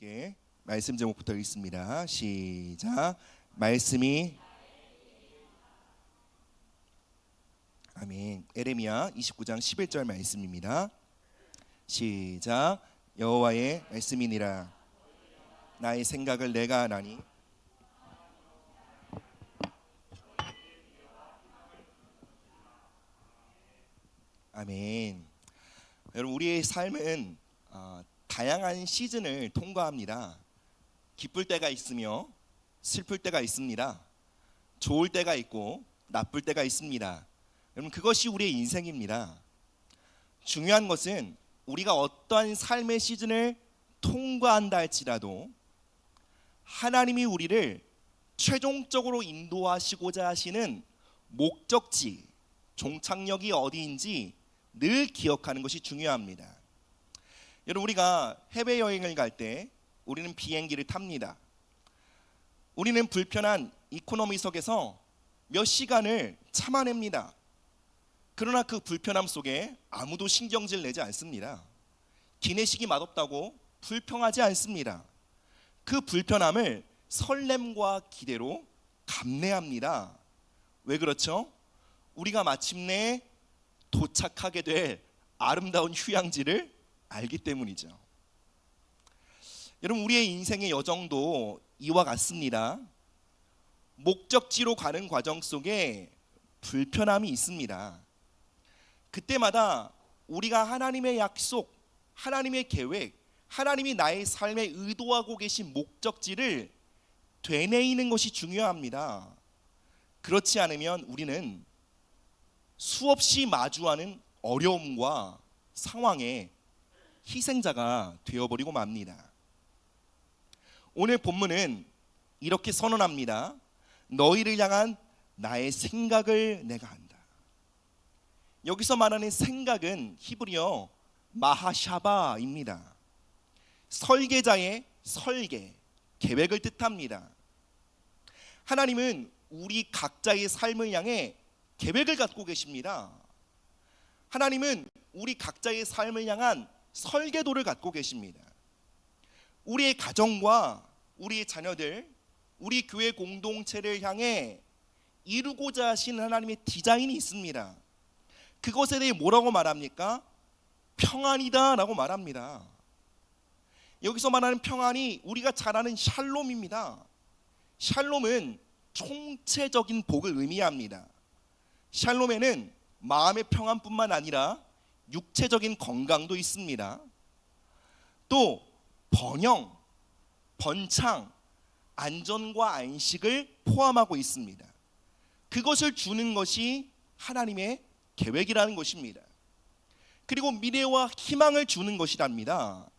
함께 말씀 제목부터 읽습니다. 시작. 말씀이 아멘. 에레미야 29장 11절 말씀입니다. 시작. 여호와의 말씀이니라. 나의 생각을 내가 아나니 아멘. 여러분, 우리의 삶은 다양한 시즌을 통과합니다. 기쁠 때가 있으며 슬플 때가 있습니다. 좋을 때가 있고 나쁠 때가 있습니다. 여러분, 그것이 우리의 인생입니다. 중요한 것은 우리가 어떠한 삶의 시즌을 통과한다 할지라도 하나님이 우리를 최종적으로 인도하시고자 하시는 목적지, 종착역이 어디인지 늘 기억하는 것이 중요합니다. 여러분, 우리가 해외여행을 갈 때 우리는 비행기를 탑니다. 우리는 불편한 이코노미석에서 몇 시간을 참아냅니다. 그러나 그 불편함 속에 아무도 신경질 내지 않습니다. 기내식이 맛없다고 불평하지 않습니다. 그 불편함을 설렘과 기대로 감내합니다. 왜 그렇죠? 우리가 마침내 도착하게 될 아름다운 휴양지를 알기 때문이죠. 여러분, 우리의 인생의 여정도 이와 같습니다. 목적지로 가는 과정 속에 불편함이 있습니다. 그때마다 우리가 하나님의 약속, 하나님의 계획, 하나님이 나의 삶에 의도하고 계신 목적지를 되뇌이는 것이 중요합니다. 그렇지 않으면 우리는 수없이 마주하는 어려움과 상황에 희생자가 되어버리고 맙니다. 오늘 본문은 이렇게 선언합니다. 너희를 향한 나의 생각을 내가 한다. 여기서 말하는 생각은 히브리어 마하샤바입니다. 설계자의 설계, 계획을 뜻합니다. 하나님은 우리 각자의 삶을 향해 계획을 갖고 계십니다. 하나님은 우리 각자의 삶을 향한 설계도를 갖고 계십니다. 우리의 가정과 우리의 자녀들, 우리 교회 공동체를 향해 이루고자 하신 하나님의 디자인이 있습니다. 그것에 대해 뭐라고 말합니까? 평안이다 라고 말합니다. 여기서 말하는 평안이 우리가 잘 아는 샬롬입니다. 샬롬은 총체적인 복을 의미합니다. 샬롬에는 마음의 평안뿐만 아니라 육체적인 건강도 있습니다. 또 번영, 번창, 안전과 안식을 포함하고 있습니다. 그것을 주는 것이 하나님의 계획이라는 것입니다. 그리고 미래와 희망을 주는 것이랍니다.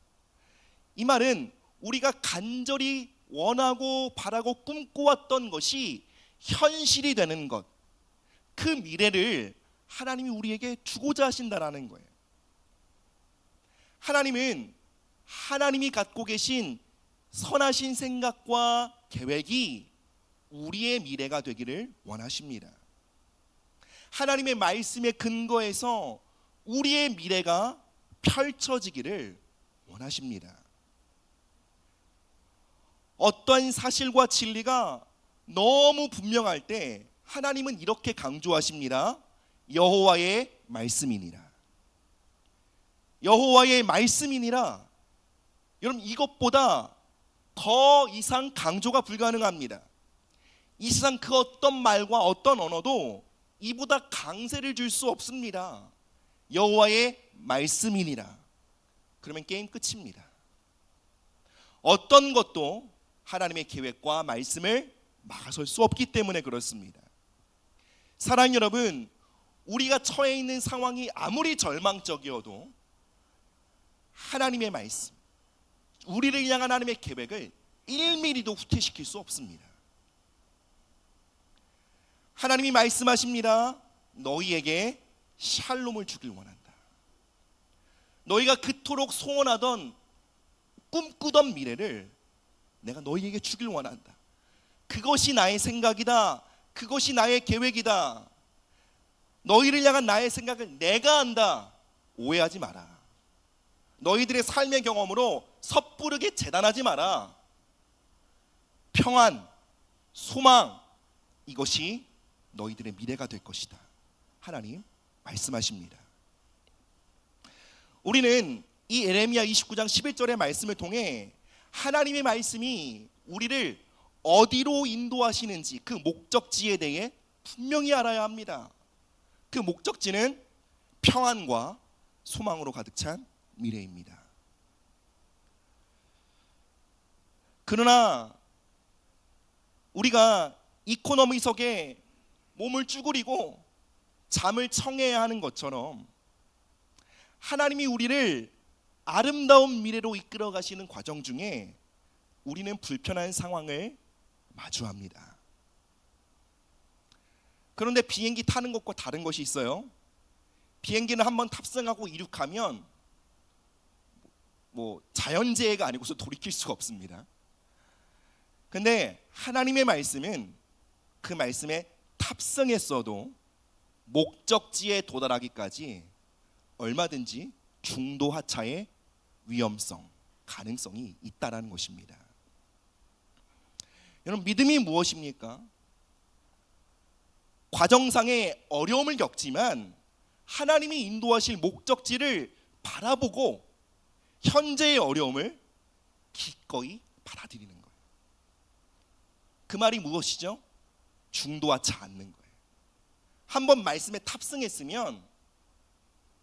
이 말은 우리가 간절히 원하고 바라고 꿈꿔왔던 것이 현실이 되는 것, 그 미래를 하나님이 우리에게 주고자 하신다라는 거예요. 하나님은 하나님이 갖고 계신 선하신 생각과 계획이 우리의 미래가 되기를 원하십니다. 하나님의 말씀에 근거해서 우리의 미래가 펼쳐지기를 원하십니다. 어떠한 사실과 진리가 너무 분명할 때 하나님은 이렇게 강조하십니다. 여호와의 말씀이니라. 여호와의 말씀이니라. 여러분, 이것보다 더 이상 강조가 불가능합니다. 이 세상 그 어떤 말과 어떤 언어도 이보다 강세를 줄 수 없습니다. 여호와의 말씀이니라. 그러면 게임 끝입니다. 어떤 것도 하나님의 계획과 말씀을 막아설 수 없기 때문에 그렇습니다. 사랑하는 여러분, 우리가 처해 있는 상황이 아무리 절망적이어도 하나님의 말씀, 우리를 향한 하나님의 계획을 1mm도 후퇴시킬 수 없습니다. 하나님이 말씀하십니다. 너희에게 샬롬을 주길 원한다. 너희가 그토록 소원하던 꿈꾸던 미래를 내가 너희에게 주길 원한다. 그것이 나의 생각이다. 그것이 나의 계획이다. 너희를 향한 나의 생각을 내가 한다. 오해하지 마라. 너희들의 삶의 경험으로 섣부르게 재단하지 마라. 평안, 소망, 이것이 너희들의 미래가 될 것이다. 하나님 말씀하십니다. 우리는 이 예레미야 29장 11절의 말씀을 통해 하나님의 말씀이 우리를 어디로 인도하시는지 그 목적지에 대해 분명히 알아야 합니다. 그 목적지는 평안과 소망으로 가득 찬 미래입니다. 그러나 우리가 이코노미 속에 몸을 쭈그리고 잠을 청해야 하는 것처럼 하나님이 우리를 아름다운 미래로 이끌어 가시는 과정 중에 우리는 불편한 상황을 마주합니다. 그런데 비행기 타는 것과 다른 것이 있어요. 비행기는 한번 탑승하고 이륙하면 자연재해가 아니고서 돌이킬 수가 없습니다. 근데 하나님의 말씀은 그 말씀에 탑승했어도 목적지에 도달하기까지 얼마든지 중도 하차의 위험성, 가능성이 있다라는 것입니다. 여러분, 믿음이 무엇입니까? 과정상의 어려움을 겪지만 하나님이 인도하실 목적지를 바라보고 현재의 어려움을 기꺼이 받아들이는 거예요. 그 말이 무엇이죠? 중도하지 않는 거예요. 한번 말씀에 탑승했으면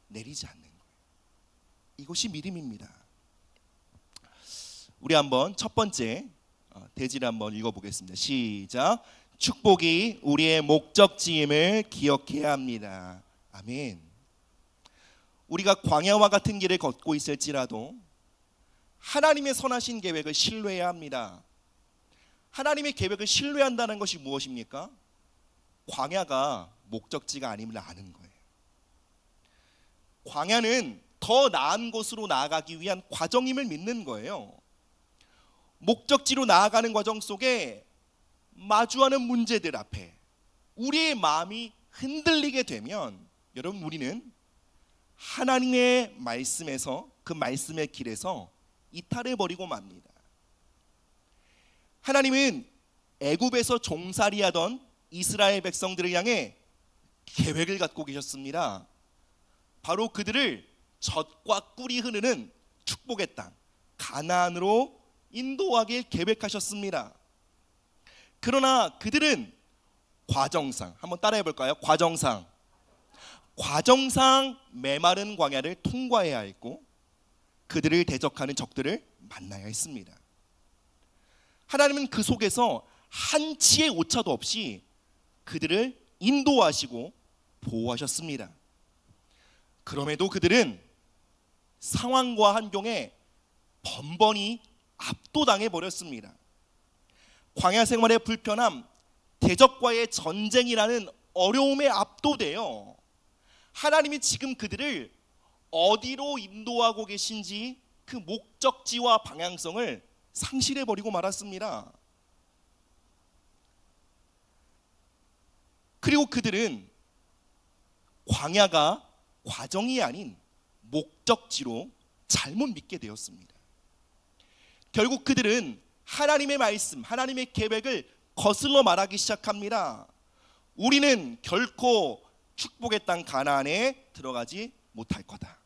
내리지 않는 거예요. 이것이 믿음입니다. 우리 한번 첫 번째 대지를 한번 읽어보겠습니다. 시작. 축복이 우리의 목적지임을 기억해야 합니다. 아멘. 우리가 광야와 같은 길을 걷고 있을지라도 하나님의 선하신 계획을 신뢰해야 합니다. 하나님의 계획을 신뢰한다는 것이 무엇입니까? 광야가 목적지가 아님을 아는 거예요. 광야는 더 나은 곳으로 나아가기 위한 과정임을 믿는 거예요. 목적지로 나아가는 과정 속에 마주하는 문제들 앞에 우리의 마음이 흔들리게 되면 여러분, 우리는 하나님의 말씀에서, 그 말씀의 길에서 이탈해 버리고 맙니다. 하나님은 애굽에서 종살이하던 이스라엘 백성들을 향해 계획을 갖고 계셨습니다. 바로 그들을 젖과 꿀이 흐르는 축복의 땅 가나안으로 인도하길 계획하셨습니다. 그러나 그들은 과정상, 한번 따라해 볼까요? 과정상 메마른 광야를 통과해야 했고 그들을 대적하는 적들을 만나야 했습니다. 하나님은 그 속에서 한치의 오차도 없이 그들을 인도하시고 보호하셨습니다. 그럼에도 그들은 상황과 환경에 번번이 압도당해 버렸습니다. 광야 생활의 불편함, 대적과의 전쟁이라는 어려움에 압도되어 하나님이 지금 그들을 어디로 인도하고 계신지 그 목적지와 방향성을 상실해 버리고 말았습니다. 그리고 그들은 광야가 과정이 아닌 목적지로 잘못 믿게 되었습니다. 결국 그들은 하나님의 말씀, 하나님의 계획을 거슬러 말하기 시작합니다. 우리는 결코 축복의 땅 가나안에 들어가지 못할 거다.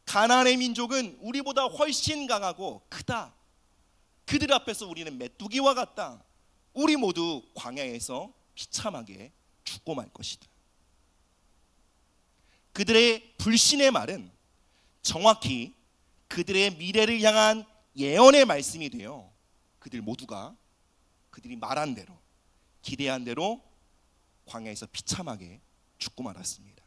가나안의 민족은 우리보다 훨씬 강하고 크다. 그들 앞에서 우리는 메뚜기와 같다. 우리 모두 광야에서 비참하게 죽고 말 것이다. 그들의 불신의 말은 정확히 그들의 미래를 향한 예언의 말씀이 되어 그들 모두가 그들이 말한 대로, 기대한 대로 광야에서 비참하게 죽고 말았습니다.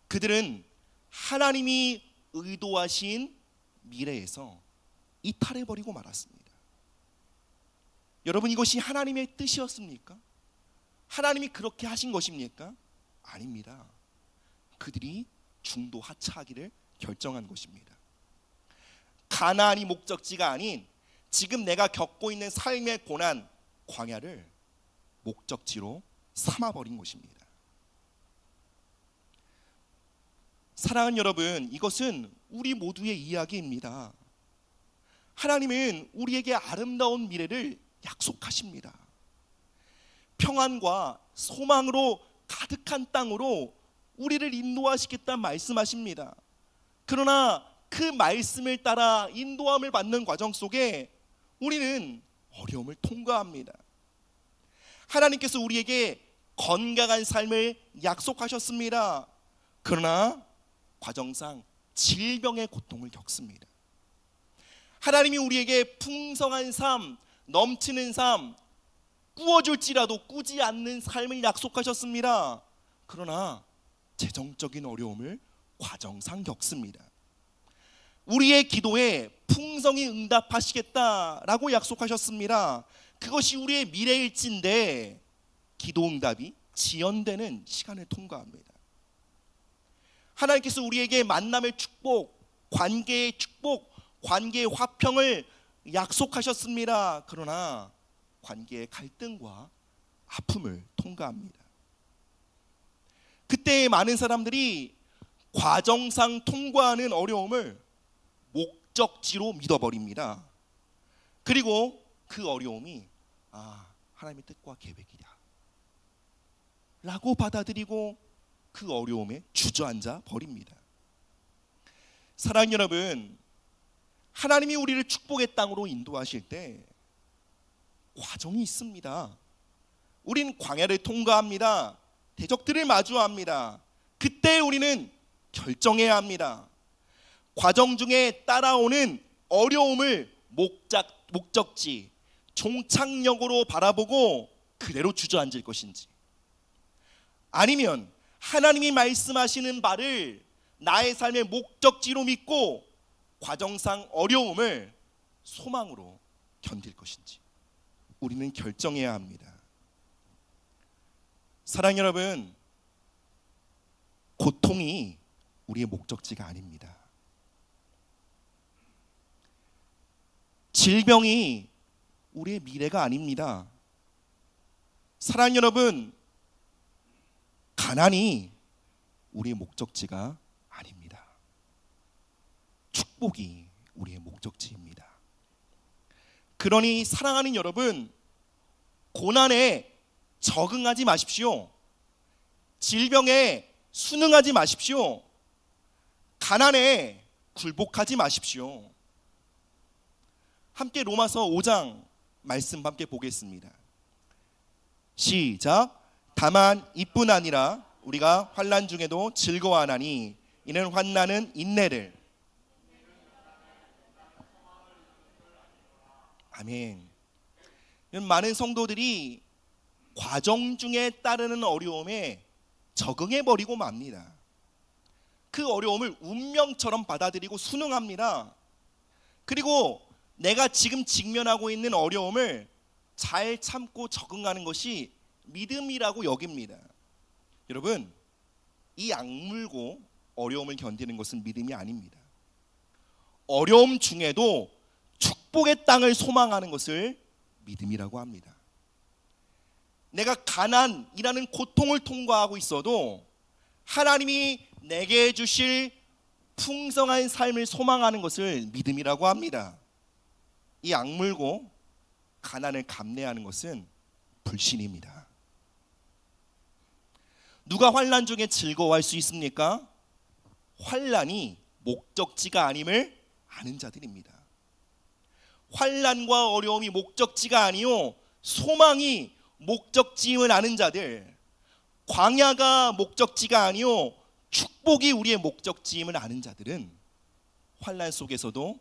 그들은 하나님이 의도하신 미래에서 이탈해버리고 말았습니다. 여러분, 이것이 하나님의 뜻이었습니까? 하나님이 그렇게 하신 것입니까? 아닙니다. 그들이 중도 하차하기를 결정한 것입니다. 가나안이 목적지가 아닌 지금 내가 겪고 있는 삶의 고난, 광야를 목적지로 삼아버린 것입니다. 사랑하는 여러분, 이것은 우리 모두의 이야기입니다. 하나님은 우리에게 아름다운 미래를 약속하십니다. 평안과 소망으로 가득한 땅으로 우리를 인도하시겠다 말씀하십니다. 그러나 그 말씀을 따라 인도함을 받는 과정 속에 우리는 어려움을 통과합니다. 하나님께서 우리에게 건강한 삶을 약속하셨습니다. 그러나 과정상 질병의 고통을 겪습니다. 하나님이 우리에게 풍성한 삶, 넘치는 삶, 꾸어줄지라도 꾸지 않는 삶을 약속하셨습니다. 그러나 재정적인 어려움을 과정상 겪습니다. 우리의 기도에 풍성히 응답하시겠다라고 약속하셨습니다. 그것이 우리의 미래일진데 기도 응답이 지연되는 시간을 통과합니다. 하나님께서 우리에게 만남의 축복, 관계의 축복, 관계의 화평을 약속하셨습니다. 그러나 관계의 갈등과 아픔을 통과합니다. 그때 많은 사람들이 과정상 통과하는 어려움을 목적지로 믿어버립니다. 그리고 그 어려움이 하나님의 뜻과 계획이다 라고 받아들이고 그 어려움에 주저앉아 버립니다. 사랑하는 여러분, 하나님이 우리를 축복의 땅으로 인도하실 때 과정이 있습니다. 우린 광야를 통과합니다. 대적들을 마주합니다. 그때 우리는 결정해야 합니다. 과정 중에 따라오는 어려움을 목적지, 종착역으로 바라보고 그대로 주저앉을 것인지, 아니면 하나님이 말씀하시는 바를 나의 삶의 목적지로 믿고 과정상 어려움을 소망으로 견딜 것인지 우리는 결정해야 합니다. 사랑하는 여러분, 고통이 우리의 목적지가 아닙니다. 질병이 우리의 미래가 아닙니다. 사랑하는 여러분, 가난이 우리의 목적지가 아닙니다. 축복이 우리의 목적지입니다. 그러니 사랑하는 여러분, 고난에 적응하지 마십시오. 질병에 순응하지 마십시오. 가난에 굴복하지 마십시오. 함께 로마서 5장 말씀 함께 보겠습니다. 시작. 다만 이뿐 아니라 우리가 환난 중에도 즐거워하나니 이는 환난은 인내를. 아멘. 많은 성도들이 과정 중에 따르는 어려움에 적응해버리고 맙니다. 그 어려움을 운명처럼 받아들이고 순응합니다. 그리고 내가 지금 직면하고 있는 어려움을 잘 참고 적응하는 것이 믿음이라고 여깁니다. 여러분, 이 악물고 어려움을 견디는 것은 믿음이 아닙니다. 어려움 중에도 축복의 땅을 소망하는 것을 믿음이라고 합니다. 내가 가난이라는 고통을 통과하고 있어도 하나님이 내게 주실 풍성한 삶을 소망하는 것을 믿음이라고 합니다. 이 악물고 가난을 감내하는 것은 불신입니다. 누가 환난 중에 즐거워할 수 있습니까? 환난이 목적지가 아님을 아는 자들입니다. 환난과 어려움이 목적지가 아니요 소망이 목적지임을 아는 자들, 광야가 목적지가 아니요 축복이 우리의 목적지임을 아는 자들은 환난 속에서도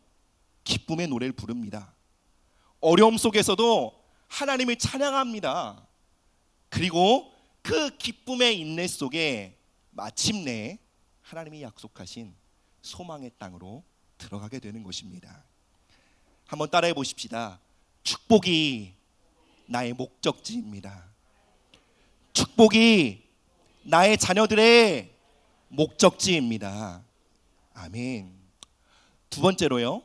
기쁨의 노래를 부릅니다. 어려움 속에서도 하나님을 찬양합니다. 그리고 그 기쁨의 인내 속에 마침내 하나님이 약속하신 소망의 땅으로 들어가게 되는 것입니다. 한번 따라해 보십시다. 축복이 나의 목적지입니다. 축복이 나의 자녀들의 목적지입니다. 아멘. 두 번째로요.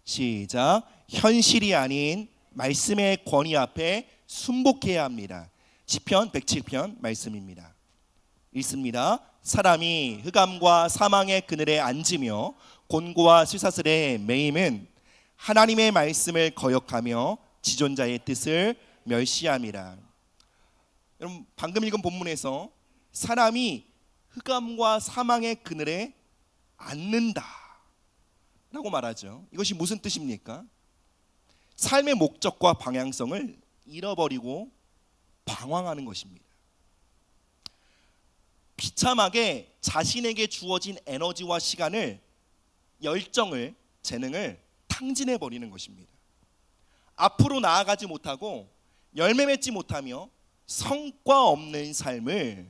시작. 현실이 아닌 말씀의 권위 앞에 순복해야 합니다. 시편 107편 말씀입니다. 읽습니다. 사람이 흑암과 사망의 그늘에 앉으며 곤고와 쇠사슬에 매임은 하나님의 말씀을 거역하며 지존자의 뜻을 멸시함이라. 여러분, 방금 읽은 본문에서 사람이 흑암과 사망의 그늘에 앉는다 라고 말하죠. 이것이 무슨 뜻입니까? 삶의 목적과 방향성을 잃어버리고 방황하는 것입니다. 비참하게 자신에게 주어진 에너지와 시간을, 열정을, 재능을 탕진해 버리는 것입니다. 앞으로 나아가지 못하고 열매 맺지 못하며 성과 없는 삶을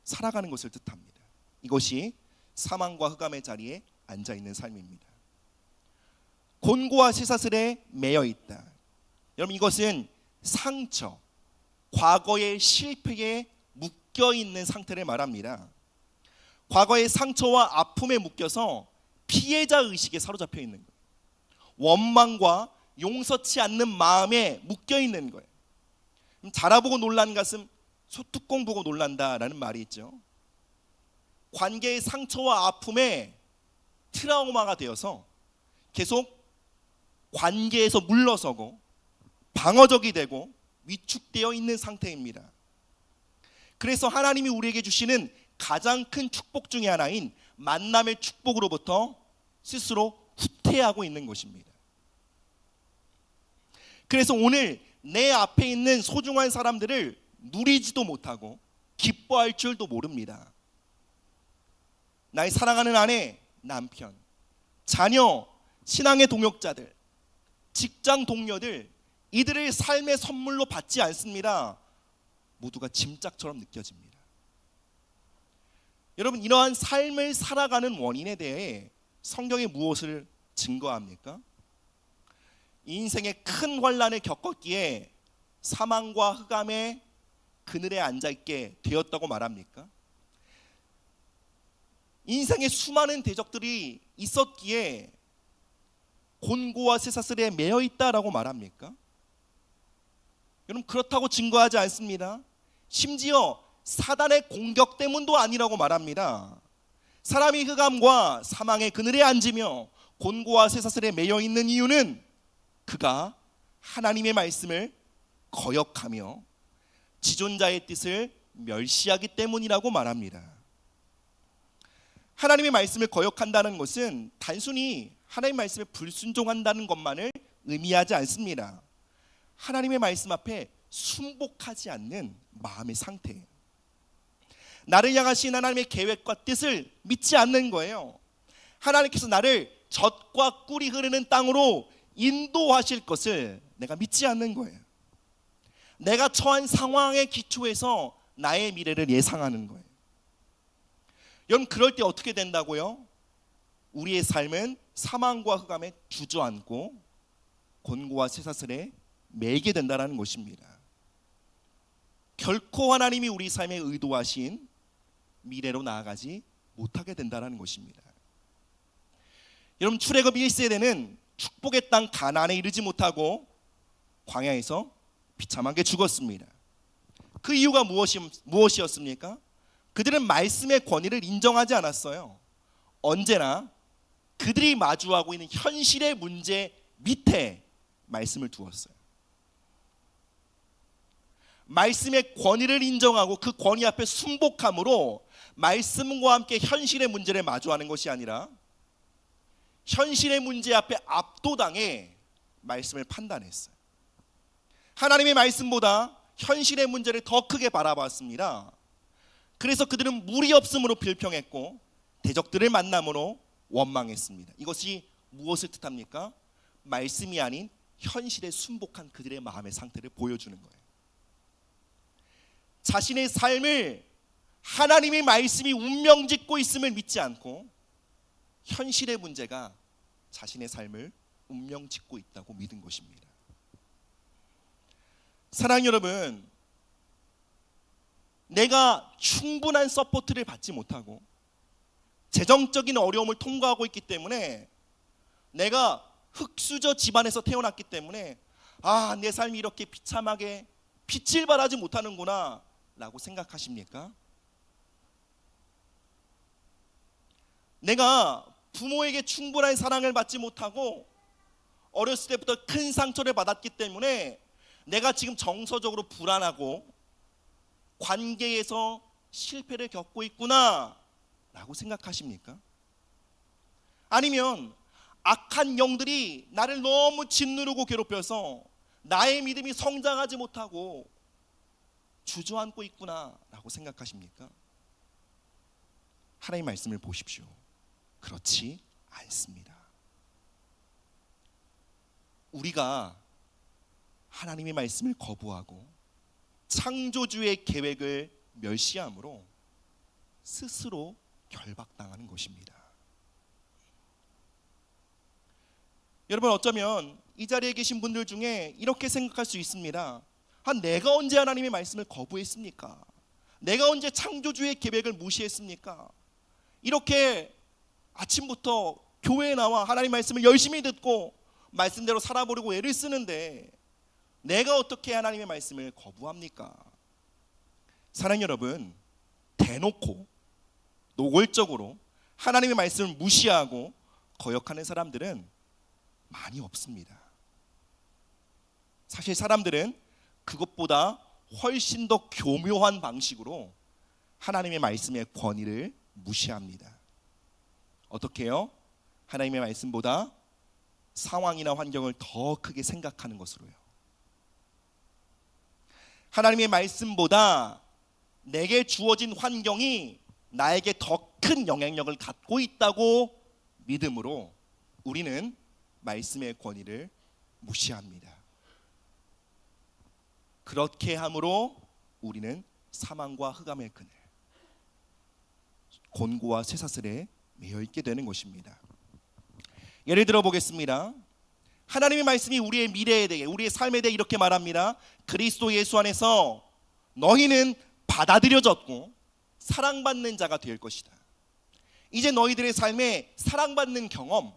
살아가는 것을 뜻합니다. 이것이 사망과 흑암의 자리에 앉아 있는 삶입니다. 곤고와 쇠사슬에 매여 있다. 여러분, 이것은 상처, 과거의 실패에 묶여 있는 상태를 말합니다. 과거의 상처와 아픔에 묶여서 피해자 의식에 사로잡혀 있는 거예요. 원망과 용서치 않는 마음에 묶여 있는 거예요. 자라보고 놀란 가슴 소뚜껑 보고 놀란다라는 말이 있죠. 관계의 상처와 아픔에 트라우마가 되어서 계속 관계에서 물러서고 방어적이 되고 위축되어 있는 상태입니다. 그래서 하나님이 우리에게 주시는 가장 큰 축복 중에 하나인 만남의 축복으로부터 스스로 후퇴하고 있는 것입니다. 그래서 오늘 내 앞에 있는 소중한 사람들을 누리지도 못하고 기뻐할 줄도 모릅니다. 나의 사랑하는 아내, 남편, 자녀, 신앙의 동역자들, 직장 동료들, 이들을 삶의 선물로 받지 않습니다. 모두가 짐짝처럼 느껴집니다. 여러분, 이러한 삶을 살아가는 원인에 대해 성경이 무엇을 증거합니까? 인생의 큰 환난을 겪었기에 사망과 흑암의 그늘에 앉아있게 되었다고 말합니까? 인생에 수많은 대적들이 있었기에 곤고와 쇠사슬에 매여 있다라고 말합니까? 여러분, 그렇다고 증거하지 않습니다. 심지어 사단의 공격 때문도 아니라고 말합니다. 사람이 흑암과 사망의 그늘에 앉으며 곤고와 쇠사슬에 매여 있는 이유는 그가 하나님의 말씀을 거역하며 지존자의 뜻을 멸시하기 때문이라고 말합니다. 하나님의 말씀을 거역한다는 것은 단순히 하나님의 말씀에 불순종한다는 것만을 의미하지 않습니다. 하나님의 말씀 앞에 순복하지 않는 마음의 상태예요. 나를 향하신 하나님의 계획과 뜻을 믿지 않는 거예요. 하나님께서 나를 젖과 꿀이 흐르는 땅으로 인도하실 것을 내가 믿지 않는 거예요. 내가 처한 상황의 기초에서 나의 미래를 예상하는 거예요. 여러분, 그럴 때 어떻게 된다고요? 우리의 삶은 사망과 흑암에 주저앉고 곤고와 쇠사슬에 매게 된다는 것입니다. 결코 하나님이 우리 삶에 의도하신 미래로 나아가지 못하게 된다는 것입니다. 여러분, 출애굽 1세대는 축복의 땅 가나안에 이르지 못하고 광야에서 비참하게 죽었습니다. 그 이유가 무엇이었습니까? 그들은 말씀의 권위를 인정하지 않았어요. 언제나 그들이 마주하고 있는 현실의 문제 밑에 말씀을 두었어요. 말씀의 권위를 인정하고 그 권위 앞에 순복함으로 말씀과 함께 현실의 문제를 마주하는 것이 아니라 현실의 문제 앞에 압도당해 말씀을 판단했어요. 하나님의 말씀보다 현실의 문제를 더 크게 바라봤습니다. 그래서 그들은 물이 없음으로 불평했고 대적들을 만남으로 원망했습니다. 이것이 무엇을 뜻합니까? 말씀이 아닌 현실에 순복한 그들의 마음의 상태를 보여주는 거예요. 자신의 삶을 하나님의 말씀이 운명짓고 있음을 믿지 않고 현실의 문제가 자신의 삶을 운명짓고 있다고 믿은 것입니다. 사랑하는 여러분, 내가 충분한 서포트를 받지 못하고 재정적인 어려움을 통과하고 있기 때문에, 내가 흙수저 집안에서 태어났기 때문에 내 삶이 이렇게 비참하게 빛을 발하지 못하는구나 라고 생각하십니까? 내가 부모에게 충분한 사랑을 받지 못하고 어렸을 때부터 큰 상처를 받았기 때문에 내가 지금 정서적으로 불안하고 관계에서 실패를 겪고 있구나 라고 생각하십니까? 아니면 악한 영들이 나를 너무 짓누르고 괴롭혀서 나의 믿음이 성장하지 못하고 주저앉고 있구나 라고 생각하십니까? 하나님의 말씀을 보십시오. 그렇지 않습니다. 우리가 하나님의 말씀을 거부하고 창조주의 계획을 멸시함으로 스스로 결박당하는 것입니다. 여러분, 어쩌면 이 자리에 계신 분들 중에 이렇게 생각할 수 있습니다. 내가 언제 하나님의 말씀을 거부했습니까? 내가 언제 창조주의 계획을 무시했습니까? 이렇게 아침부터 교회에 나와 하나님 말씀을 열심히 듣고 말씀대로 살아보려고 애를 쓰는데 내가 어떻게 하나님의 말씀을 거부합니까? 사랑하는 여러분, 대놓고 노골적으로 하나님의 말씀을 무시하고 거역하는 사람들은 많이 없습니다. 사실 사람들은 그것보다 훨씬 더 교묘한 방식으로 하나님의 말씀의 권위를 무시합니다. 어떻게 해요? 하나님의 말씀보다 상황이나 환경을 더 크게 생각하는 것으로요. 하나님의 말씀보다 내게 주어진 환경이 나에게 더 큰 영향력을 갖고 있다고 믿음으로 우리는 말씀의 권위를 무시합니다. 그렇게 함으로 우리는 사망과 흑암의 그늘, 곤고와 쇠사슬에 매여 있게 되는 것입니다. 예를 들어 보겠습니다. 하나님의 말씀이 우리의 미래에 대해, 우리의 삶에 대해 이렇게 말합니다. 그리스도 예수 안에서 너희는 받아들여졌고 사랑받는 자가 될 것이다. 이제 너희들의 삶에 사랑받는 경험,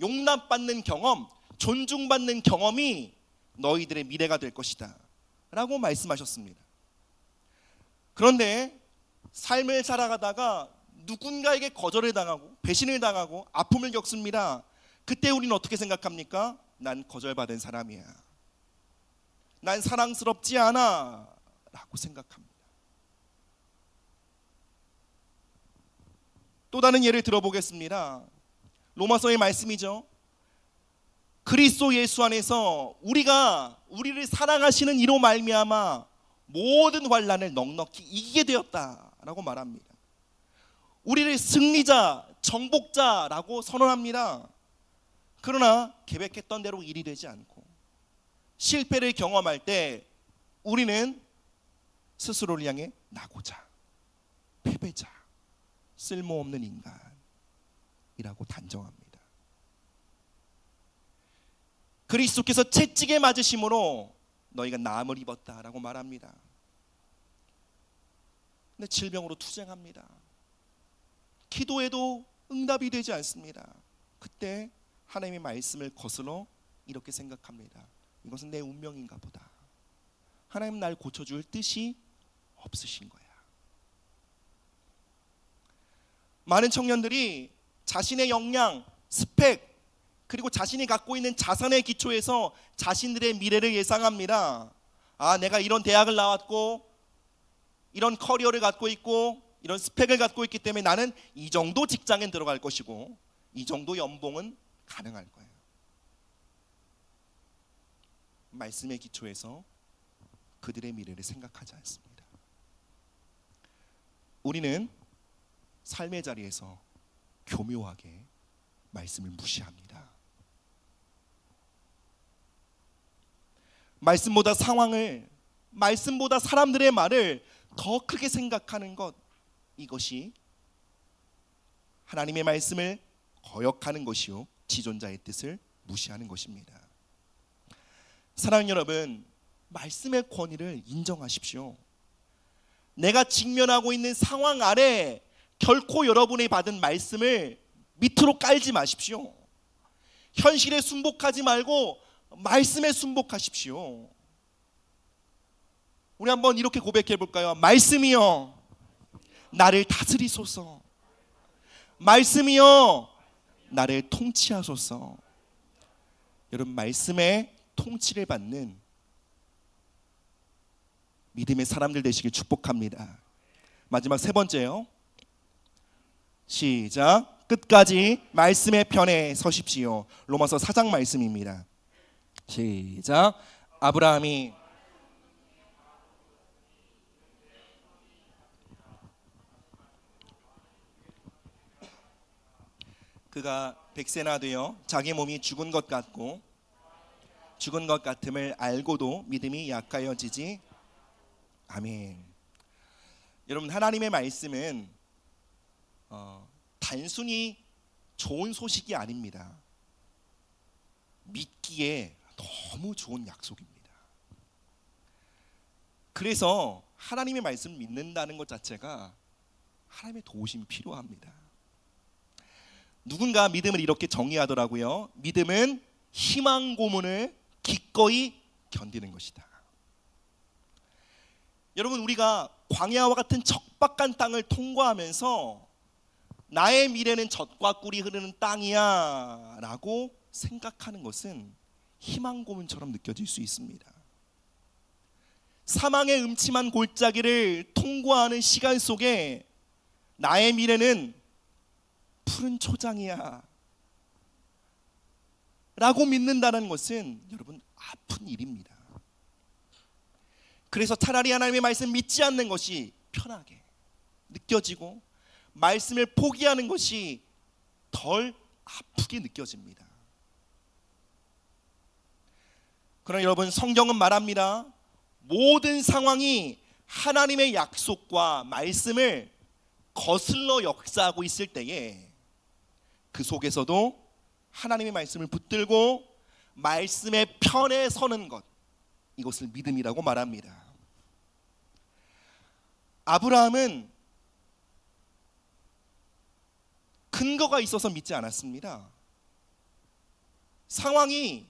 용납받는 경험, 존중받는 경험이 너희들의 미래가 될 것이다 라고 말씀하셨습니다. 그런데 삶을 살아가다가 누군가에게 거절을 당하고 배신을 당하고 아픔을 겪습니다. 그때 우리는 어떻게 생각합니까? 난 거절받은 사람이야, 난 사랑스럽지 않아 라고 생각합니다. 또 다른 예를 들어보겠습니다. 로마서의 말씀이죠. 그리스도 예수 안에서 우리를 사랑하시는 이로 말미암아 모든 환난을 넉넉히 이기게 되었다라고 말합니다. 우리를 승리자, 정복자라고 선언합니다. 그러나 계획했던 대로 일이 되지 않고 실패를 경험할 때 우리는 스스로를 향해 나고자, 패배자, 쓸모없는 인간이라고 단정합니다. 그리스도께서 채찍에 맞으심으로 너희가 나음을 입었다라고 말합니다. 근데 질병으로 투쟁합니다. 기도해도 응답이 되지 않습니다. 그때 하나님의 말씀을 거슬러 이렇게 생각합니다. 이것은 내 운명인가 보다. 하나님 날 고쳐줄 뜻이 없으신 거야. 많은 청년들이 자신의 역량, 스펙, 그리고 자신이 갖고 있는 자산의 기초에서 자신들의 미래를 예상합니다. 내가 이런 대학을 나왔고 이런 커리어를 갖고 있고 이런 스펙을 갖고 있기 때문에 나는 이 정도 직장에 들어갈 것이고 이 정도 연봉은 가능할 거예요. 말씀의 기초에서 그들의 미래를 생각하지 않습니다. 우리는 삶의 자리에서 교묘하게 말씀을 무시합니다. 말씀보다 상황을, 말씀보다 사람들의 말을 더 크게 생각하는 것, 이것이 하나님의 말씀을 거역하는 것이요 지존자의 뜻을 무시하는 것입니다. 사랑하는 여러분, 말씀의 권위를 인정하십시오. 내가 직면하고 있는 상황 아래 결코 여러분이 받은 말씀을 밑으로 깔지 마십시오. 현실에 순복하지 말고 말씀에 순복하십시오. 우리 한번 이렇게 고백해 볼까요? 말씀이여 나를 다스리소서. 말씀이여 나를 통치하소서. 여러분, 말씀의 통치를 받는 믿음의 사람들 되시길 축복합니다. 마지막 세 번째요. 시작. 끝까지 말씀의 편에 서십시오. 로마서 4장 말씀입니다. 시작. 아브라함이 그가 백세나 되어 자기 몸이 죽은 것 같고 죽은 것 같음을 알고도 믿음이 약하여지지. 아멘. 여러분, 하나님의 말씀은 단순히 좋은 소식이 아닙니다. 믿기에 너무 좋은 약속입니다. 그래서 하나님의 말씀을 믿는다는 것 자체가 하나님의 도우심이 필요합니다. 누군가 믿음을 이렇게 정의하더라고요. 믿음은 희망 고문을 기꺼이 견디는 것이다. 여러분, 우리가 광야와 같은 척박한 땅을 통과하면서 나의 미래는 젖과 꿀이 흐르는 땅이야 라고 생각하는 것은 희망 고문처럼 느껴질 수 있습니다. 사망의 음침한 골짜기를 통과하는 시간 속에 나의 미래는 푸른 초장이야 라고 믿는다는 것은 여러분 아픈 일입니다. 그래서 차라리 하나님의 말씀 믿지 않는 것이 편하게 느껴지고 말씀을 포기하는 것이 덜 아프게 느껴집니다. 그러나 여러분, 성경은 말합니다. 모든 상황이 하나님의 약속과 말씀을 거슬러 역사하고 있을 때에 그 속에서도 하나님의 말씀을 붙들고 말씀의 편에 서는 것, 이것을 믿음이라고 말합니다. 아브라함은 근거가 있어서 믿지 않았습니다. 상황이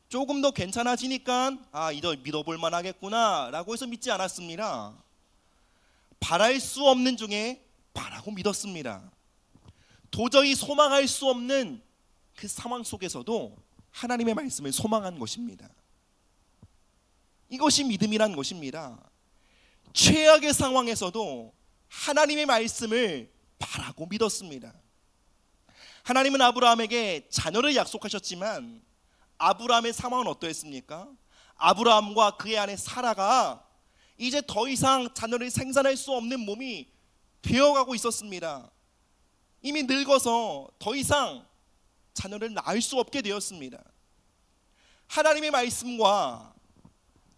조금 더 괜찮아지니까 이제 믿어볼 만하겠구나 라고 해서 믿지 않았습니다. 바랄 수 없는 중에 바라고 믿었습니다. 도저히 소망할 수 없는 그 상황 속에서도 하나님의 말씀을 소망한 것입니다. 이것이 믿음이란 것입니다. 최악의 상황에서도 하나님의 말씀을 바라고 믿었습니다. 하나님은 아브라함에게 자녀를 약속하셨지만 아브라함의 상황은 어떠했습니까? 아브라함과 그의 아내 사라가 이제 더 이상 자녀를 생산할 수 없는 몸이 되어가고 있었습니다. 이미 늙어서 더 이상 자녀를 낳을 수 없게 되었습니다. 하나님의 말씀과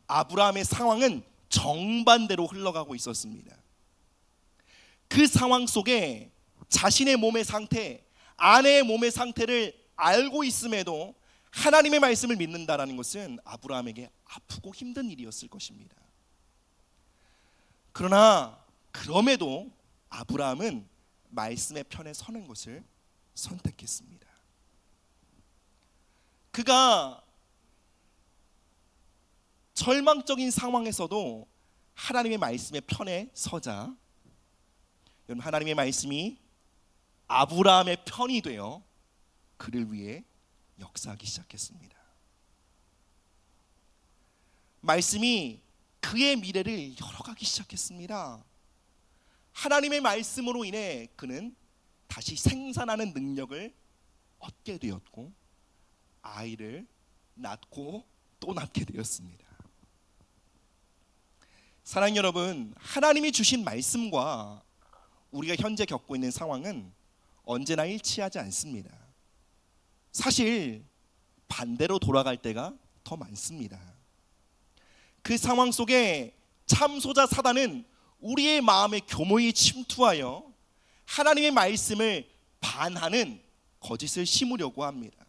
아브라함의 상황은 정반대로 흘러가고 있었습니다. 그 상황 속에 자신의 몸의 상태, 아내의 몸의 상태를 알고 있음에도 하나님의 말씀을 믿는다는 것은 아브라함에게 아프고 힘든 일이었을 것입니다. 그러나 그럼에도 아브라함은 말씀의 편에 서는 것을 선택했습니다. 그가 절망적인 상황에서도 하나님의 말씀의 편에 서자, 여러분, 하나님의 말씀이 아브라함의 편이 되어 그를 위해 역사하기 시작했습니다. 말씀이 그의 미래를 열어가기 시작했습니다. 하나님의 말씀으로 인해 그는 다시 생산하는 능력을 얻게 되었고 아이를 낳고 또 낳게 되었습니다. 사랑하는 여러분, 하나님이 주신 말씀과 우리가 현재 겪고 있는 상황은 언제나 일치하지 않습니다. 사실 반대로 돌아갈 때가 더 많습니다. 그 상황 속에 참소자 사단은 우리의 마음에 교묘히 침투하여 하나님의 말씀을 반하는 거짓을 심으려고 합니다.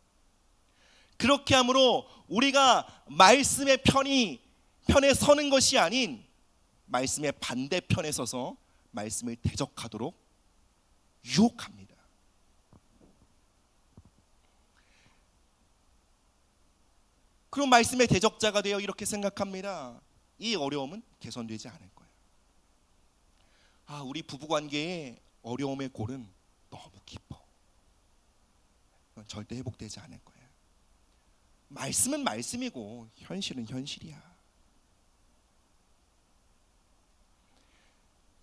그렇게 함으로 우리가 말씀의 편에 서는 것이 아닌 말씀의 반대편에 서서 말씀을 대적하도록 유혹합니다. 그럼 말씀의 대적자가 되어 이렇게 생각합니다. 이 어려움은 개선되지 않을 거예요. 우리 부부관계의 어려움의 골은 너무 깊어. 그건 절대 회복되지 않을 거야. 말씀은 말씀이고 현실은 현실이야.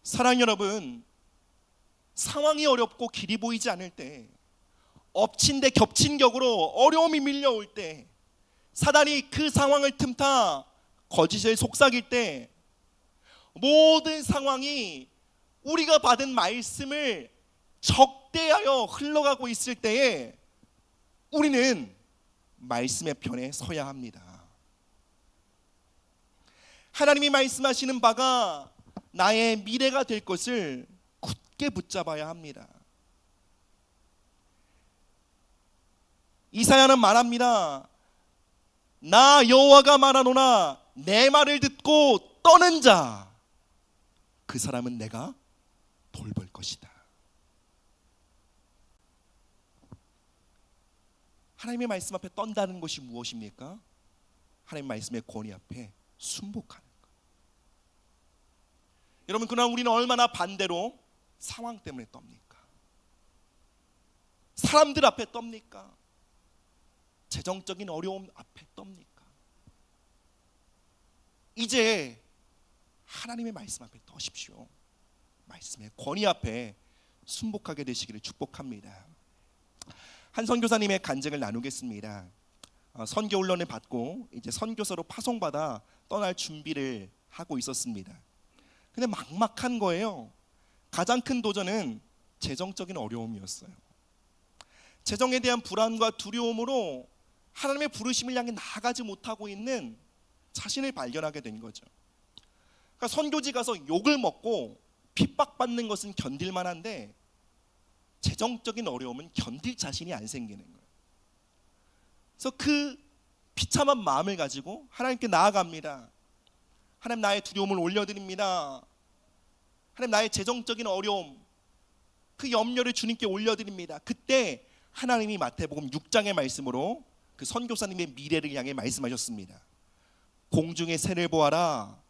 사랑 여러분, 상황이 어렵고 길이 보이지 않을 때, 엎친 데 겹친 격으로 어려움이 밀려올 때, 사단이 그 상황을 틈타 거짓을 속삭일 때, 모든 상황이 우리가 받은 말씀을 적대하여 흘러가고 있을 때에 우리는 말씀의 편에 서야 합니다. 하나님이 말씀하시는 바가 나의 미래가 될 것을 굳게 붙잡아야 합니다. 이사야는 말합니다. 나 여호와가 말하노라, 내 말을 듣고 떠는 자, 그 사람은 내가 돌볼 것이다. 하나님의 말씀 앞에 떤다는 것이 무엇입니까? 하나님의 말씀의 권위 앞에 순복하는 것. 여러분, 그러나 우리는 얼마나 반대로 상황 때문에 떱니까? 사람들 앞에 떱니까? 재정적인 어려움 앞에 떱니까? 이제 하나님의 말씀 앞에 떠십시오. 말씀의 권위 앞에 순복하게 되시기를 축복합니다. 한 선교사님의 간증을 나누겠습니다. 선교 훈련을 받고 이제 선교사로 파송받아 떠날 준비를 하고 있었습니다. 근데 막막한 거예요. 가장 큰 도전은 재정적인 어려움이었어요. 재정에 대한 불안과 두려움으로 하나님의 부르심을 향해 나아가지 못하고 있는 자신을 발견하게 된 거죠. 그러니까 선교지 가서 욕을 먹고 핍박받는 것은 견딜 만한데 재정적인 어려움은 견딜 자신이 안 생기는 거예요. 그래서 그 비참한 마음을 가지고 하나님께 나아갑니다. 하나님, 나의 두려움을 올려드립니다. 하나님, 나의 재정적인 어려움, 그 염려를 주님께 올려드립니다. 그때 하나님이 마태복음 6장의 말씀으로 그 선교사님의 미래를 향해 말씀하셨습니다. 공중의 새를 보아라.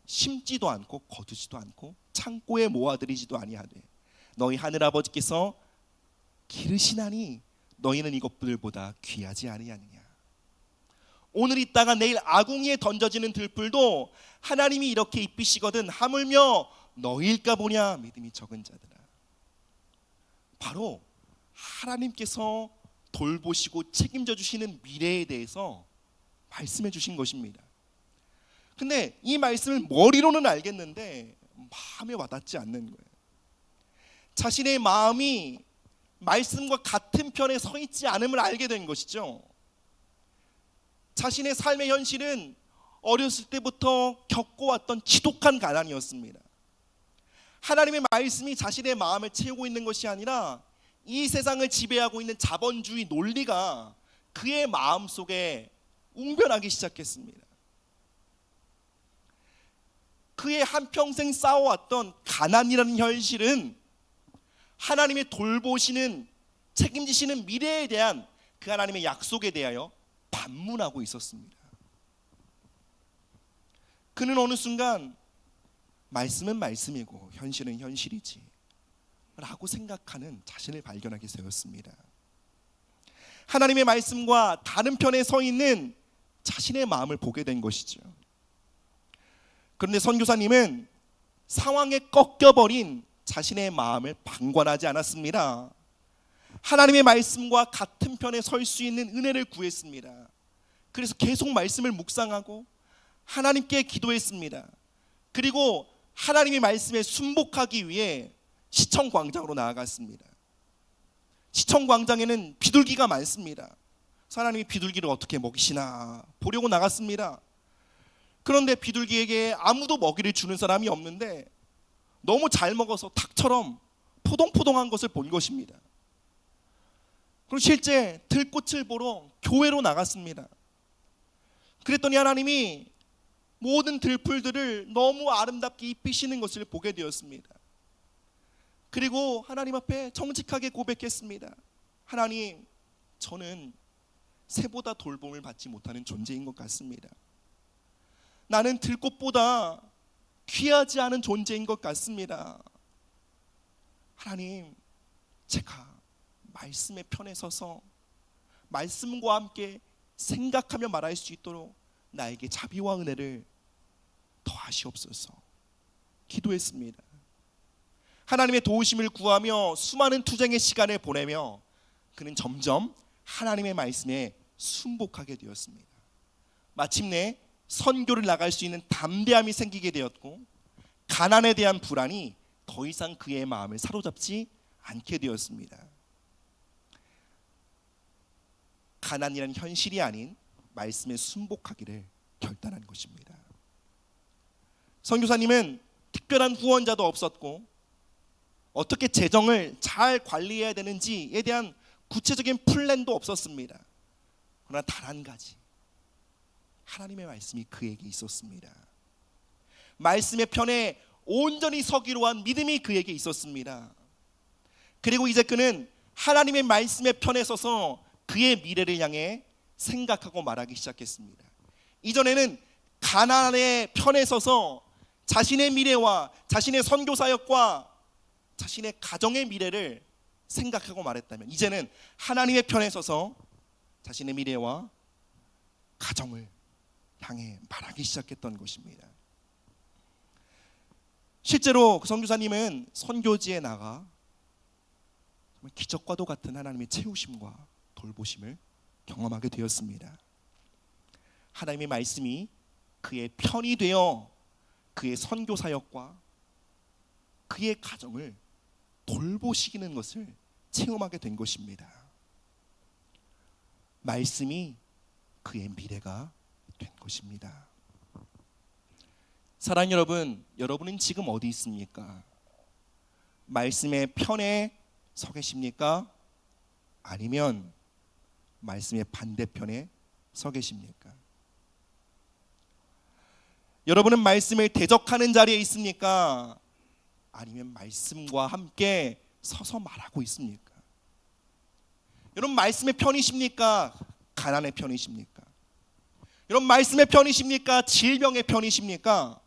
심지도 않고 거두지도 않고 창고에 모아들이지도 아니하되 너희 하늘아버지께서 기르시나니 너희는 이것들보다 귀하지 아니하느냐. 오늘 있다가 내일 아궁이에 던져지는 들풀도 하나님이 이렇게 입히시거든 하물며 너희일까 보냐. 믿음이 적은 자들아. 바로 하나님께서 돌보시고 책임져 주시는 미래에 대해서 말씀해 주신 것입니다. 근데 이 말씀을 머리로는 알겠는데 마음에 와닿지 않는 거예요. 자신의 마음이 말씀과 같은 편에 서 있지 않음을 알게 된 것이죠. 자신의 삶의 현실은 어렸을 때부터 겪어왔던 지독한 가난이었습니다. 하나님의 말씀이 자신의 마음을 채우고 있는 것이 아니라 이 세상을 지배하고 있는 자본주의 논리가 그의 마음속에 웅변하기 시작했습니다. 그의 한평생 쌓아왔던 가난이라는 현실은 하나님의 돌보시는, 책임지시는 미래에 대한 그 하나님의 약속에 대하여 반문하고 있었습니다. 그는 어느 순간 말씀은 말씀이고 현실은 현실이지 라고 생각하는 자신을 발견하게 되었습니다. 하나님의 말씀과 다른 편에 서 있는 자신의 마음을 보게 된 것이죠. 그런데 선교사님은 상황에 꺾여버린 자신의 마음을 방관하지 않았습니다. 하나님의 말씀과 같은 편에 설 수 있는 은혜를 구했습니다. 그래서 계속 말씀을 묵상하고 하나님께 기도했습니다. 그리고 하나님의 말씀에 순복하기 위해 시청 광장으로 나아갔습니다. 시청 광장에는 비둘기가 많습니다. 하나님이 비둘기를 어떻게 먹이시나 보려고 나갔습니다. 그런데 비둘기에게 아무도 먹이를 주는 사람이 없는데 너무 잘 먹어서 닭처럼 포동포동한 것을 본 것입니다. 그리고 실제 들꽃을 보러 교회로 나갔습니다. 그랬더니 하나님이 모든 들풀들을 너무 아름답게 입히시는 것을 보게 되었습니다. 그리고 하나님 앞에 정직하게 고백했습니다. 하나님, 저는 새보다 돌봄을 받지 못하는 존재인 것 같습니다. 나는 들꽃보다 귀하지 않은 존재인 것 같습니다. 하나님, 제가 말씀의 편에 서서 말씀과 함께 생각하며 말할 수 있도록 나에게 자비와 은혜를 더하시옵소서. 기도했습니다. 하나님의 도우심을 구하며 수많은 투쟁의 시간을 보내며 그는 점점 하나님의 말씀에 순복하게 되었습니다. 마침내 선교를 나갈 수 있는 담대함이 생기게 되었고, 가난에 대한 불안이 더 이상 그의 마음을 사로잡지 않게 되었습니다. 가난이란 현실이 아닌 말씀에 순복하기를 결단한 것입니다. 선교사님은 특별한 후원자도 없었고, 어떻게 재정을 잘 관리해야 되는지에 대한 구체적인 플랜도 없었습니다. 그러나 단 한 가지, 하나님의 말씀이 그에게 있었습니다. 말씀의 편에 온전히 서기로 한 믿음이 그에게 있었습니다. 그리고 이제 그는 하나님의 말씀의 편에 서서 그의 미래를 향해 생각하고 말하기 시작했습니다. 이전에는 가난의 편에 서서 자신의 미래와 자신의 선교 사역과 자신의 가정의 미래를 생각하고 말했다면, 이제는 하나님의 편에 서서 자신의 미래와 가정을 향해 말하기 시작했던 것입니다. 실제로 그 선교사님은 선교지에 나가 정말 기적과도 같은 하나님의 채우심과 돌보심을 경험하게 되었습니다. 하나님의 말씀이 그의 편이 되어 그의 선교 사역과 그의 가정을 돌보시는 것을 체험하게 된 것입니다. 말씀이 그의 미래가 된 것입니다. 사랑하는 여러분, 여러분은 지금 어디 있습니까? 말씀의 편에 서 계십니까? 아니면 말씀의 반대편에 서 계십니까? 여러분은 말씀을 대적하는 자리에 있습니까? 아니면 말씀과 함께 서서 말하고 있습니까? 여러분, 말씀의 편이십니까? 가난의 편이십니까? 여러분, 말씀의 편이십니까? 질병의 편이십니까?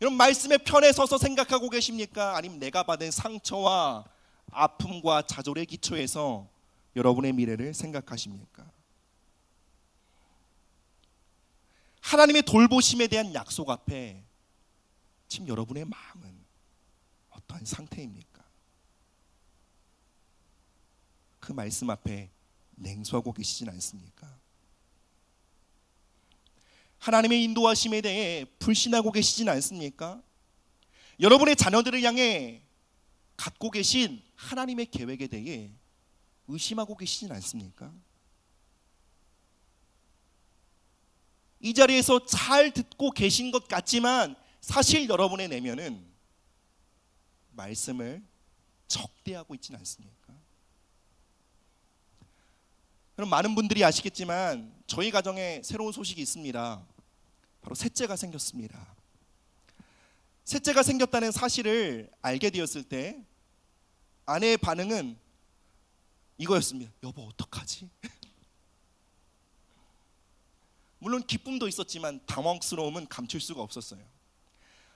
여러분, 말씀의 편에 서서 생각하고 계십니까? 아니면 내가 받은 상처와 아픔과 좌절의 기초에서 여러분의 미래를 생각하십니까? 하나님의 돌보심에 대한 약속 앞에 지금 여러분의 마음은 어떠한 상태입니까? 그 말씀 앞에 냉소하고 계시진 않습니까? 하나님의 인도하심에 대해 불신하고 계시진 않습니까? 여러분의 자녀들을 향해 갖고 계신 하나님의 계획에 대해 의심하고 계시진 않습니까? 이 자리에서 잘 듣고 계신 것 같지만 사실 여러분의 내면은 말씀을 적대하고 있지는 않습니까? 그럼 많은 분들이 아시겠지만 저희 가정에 새로운 소식이 있습니다. 바로 셋째가 생겼습니다. 셋째가 생겼다는 사실을 알게 되었을 때 아내의 반응은 이거였습니다. 여보, 어떡하지? 물론 기쁨도 있었지만 당황스러움은 감출 수가 없었어요.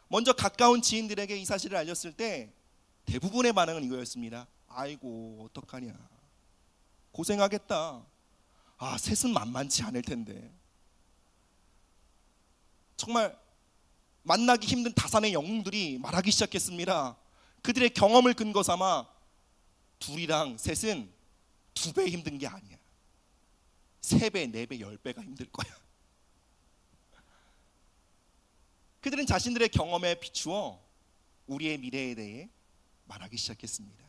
먼저 가까운 지인들에게 이 사실을 알렸을 때 대부분의 반응은 이거였습니다. 아이고, 어떡하냐, 고생하겠다. 아, 셋은 만만치 않을 텐데. 정말 만나기 힘든 다산의 영웅들이 말하기 시작했습니다. 그들의 경험을 근거 삼아 둘이랑 셋은 2배 힘든 게 아니야. 3배, 4배, 10배가 힘들 거야. 그들은 자신들의 경험에 비추어 우리의 미래에 대해 말하기 시작했습니다.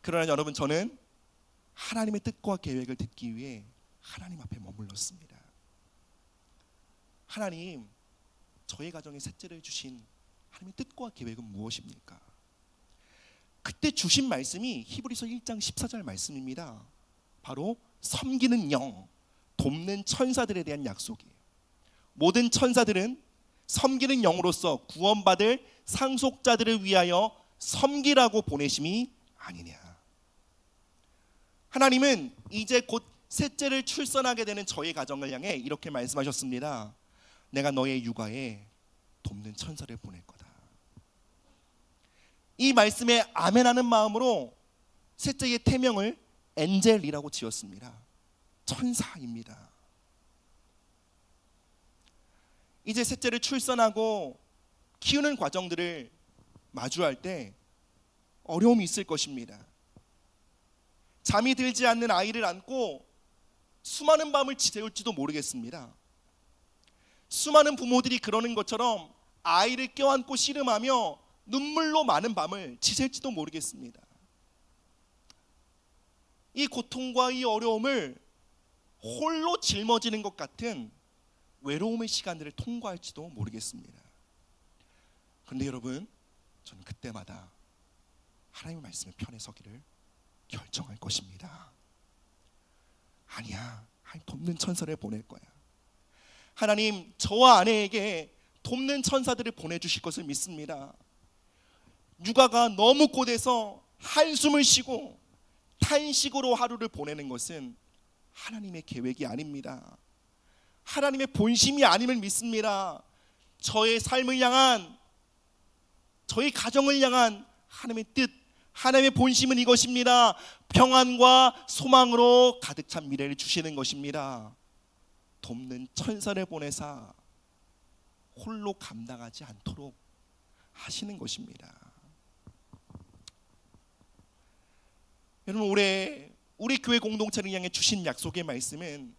그러나 여러분, 저는 하나님의 뜻과 계획을 듣기 위해 하나님 앞에 머물렀습니다. 하나님, 저희 가정에 셋째를 주신 하나님의 뜻과 계획은 무엇입니까? 그때 주신 말씀이 히브리서 1장 14절 말씀입니다. 바로 섬기는 영, 돕는 천사들에 대한 약속이에요. 모든 천사들은 섬기는 영으로서 구원받을 상속자들을 위하여 섬기라고 보내심이 아니냐. 하나님은 이제 곧 셋째를 출산하게 되는 저희 가정을 향해 이렇게 말씀하셨습니다. 내가 너의 육아에 돕는 천사를 보낼 거다. 이 말씀에 아멘하는 마음으로 셋째의 태명을 엔젤이라고 지었습니다. 천사입니다. 이제 셋째를 출산하고 키우는 과정들을 마주할 때 어려움이 있을 것입니다. 잠이 들지 않는 아이를 안고 수많은 밤을 지새울지도 모르겠습니다. 수많은 부모들이 그러는 것처럼 아이를 껴안고 씨름하며 눈물로 많은 밤을 지샐지도 모르겠습니다. 이 고통과 이 어려움을 홀로 짊어지는 것 같은 외로움의 시간들을 통과할지도 모르겠습니다. 그런데 여러분, 저는 그때마다 하나님의 말씀의 편에 서기를 결정할 것입니다. 아니야, 하나님 돕는 천사를 보낼 거야. 하나님 저와 아내에게 돕는 천사들을 보내주실 것을 믿습니다. 육아가 너무 고돼서 한숨을 쉬고 탄식으로 하루를 보내는 것은 하나님의 계획이 아닙니다. 하나님의 본심이 아님을 믿습니다. 저의 삶을 향한, 저희 가정을 향한 하나님의 뜻, 하나님의 본심은 이것입니다. 평안과 소망으로 가득 찬 미래를 주시는 것입니다. 돕는 천사를 보내사 홀로 감당하지 않도록 하시는 것입니다. 여러분, 올해 우리 교회 공동체를 향해 주신 약속의 말씀은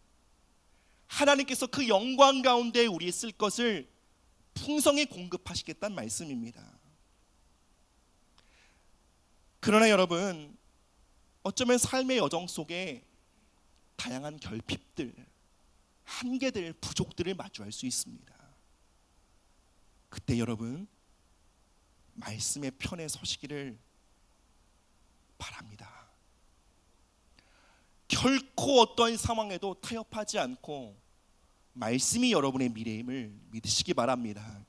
하나님께서 그 영광 가운데 우리의 쓸 것을 풍성히 공급하시겠다는 말씀입니다. 그러나 여러분, 어쩌면 삶의 여정 속에 다양한 결핍들, 한계들, 부족들을 마주할 수 있습니다. 그때 여러분, 말씀의 편에 서시기를 바랍니다. 결코 어떠한 상황에도 타협하지 않고 말씀이 여러분의 미래임을 믿으시기 바랍니다.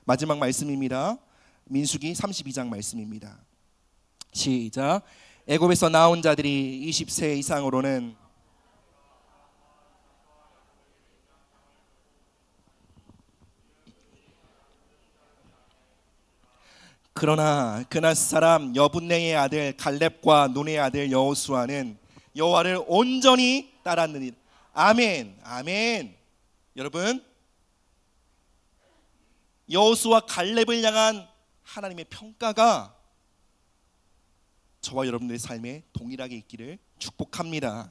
마지막 말씀입니다. 민수기 32장 말씀입니다. 시작. 애굽에서 나온 자들이 20세 이상으로는 그러나 그나스 사람 여분네의 아들 갈렙과 눈의 아들 여호수아는 여호와를 온전히 따랐느니라. 아멘, 아멘. 여러분, 여호수아 갈렙을 향한 하나님의 평가가 저와 여러분들의 삶에 동일하게 있기를 축복합니다.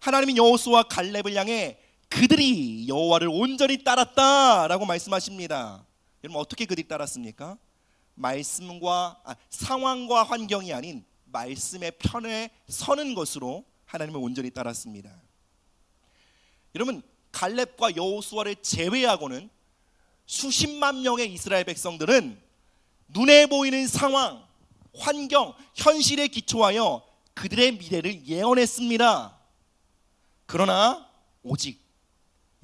하나님이 여호수아 갈렙을 향해 그들이 여호와를 온전히 따랐다라고 말씀하십니다. 여러분, 어떻게 그들이 따랐습니까? 상황과 환경이 아닌 말씀의 편에 서는 것으로 하나님을 온전히 따랐습니다. 여러분, 갈렙과 여호수아를 제외하고는 수십만 명의 이스라엘 백성들은 눈에 보이는 상황, 환경, 현실에 기초하여 그들의 미래를 예언했습니다. 그러나 오직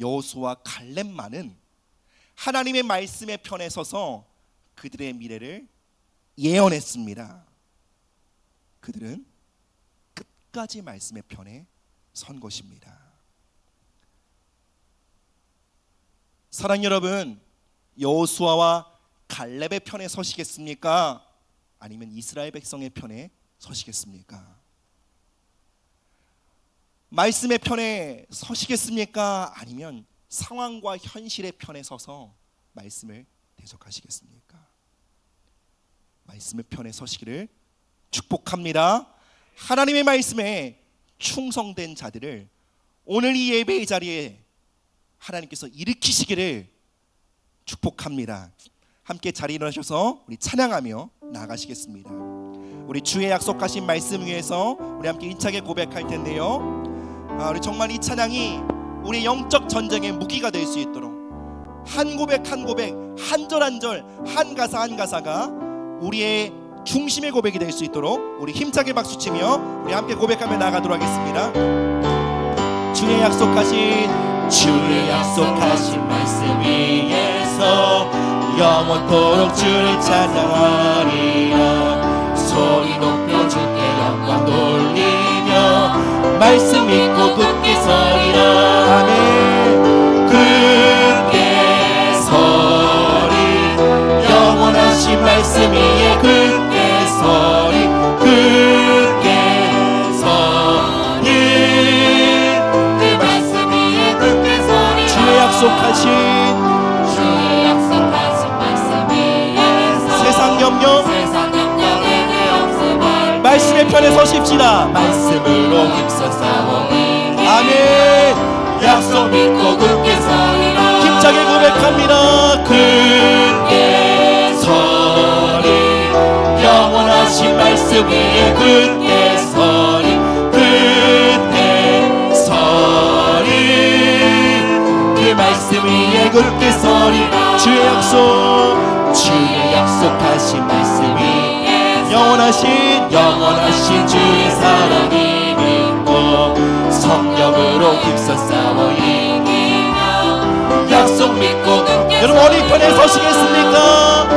여호수아 갈렙만은 하나님의 말씀의 편에 서서 그들의 미래를 예언했습니다. 그들은 끝까지 말씀의 편에 선 것입니다. 사랑 여러분, 여호수아와 갈렙의 편에 서시겠습니까? 아니면 이스라엘 백성의 편에 서시겠습니까? 말씀의 편에 서시겠습니까? 아니면 상황과 현실의 편에 서서 말씀을 대적하시겠습니까? 말씀의 편에 서시기를 축복합니다. 하나님의 말씀에 충성된 자들을 오늘 이 예배의 자리에 하나님께서 일으키시기를 축복합니다. 함께 자리에 일어나셔서 우리 찬양하며 나아가시겠습니다. 우리 주의 약속하신 말씀 위에서 우리 함께 힘차게 고백할 텐데요, 우리 정말 이 찬양이 우리 영적 전쟁의 무기가 될 수 있도록 한 고백 한 고백, 한 절 한 절, 한 가사 한 가사가 우리의 중심의 고백이 될 수 있도록 우리 힘차게 박수치며 우리 함께 고백하며 나가도록 하겠습니다. 주의 약속하신 말씀 위에서 영원토록 주를 찬양하리라. 소리 높여 주께 영광 돌리며 말씀 믿고 굳게 서리라. 아멘. 굳게 서리 영원하신 말씀 위에 굳게 약속하신 주의 약속하신 말씀 위에서 세상 염려 내게 없음을 말씀의 편에 서십시다. 말씀으로 힘써 싸워 아멘. 약속 믿고 굳게 서리라. 힘차게 고백합니다. 굳게 서리 영원하신 말씀 위에 굳게 서리 굳게 서리 그 말씀 위에 굳게 서리 주의 약속하신 말씀 위에 영원하신 주의 사랑이 믿고 성령으로 힘써 싸워 이기며 약속 믿고 여러분 어디 편에 서시겠습니까?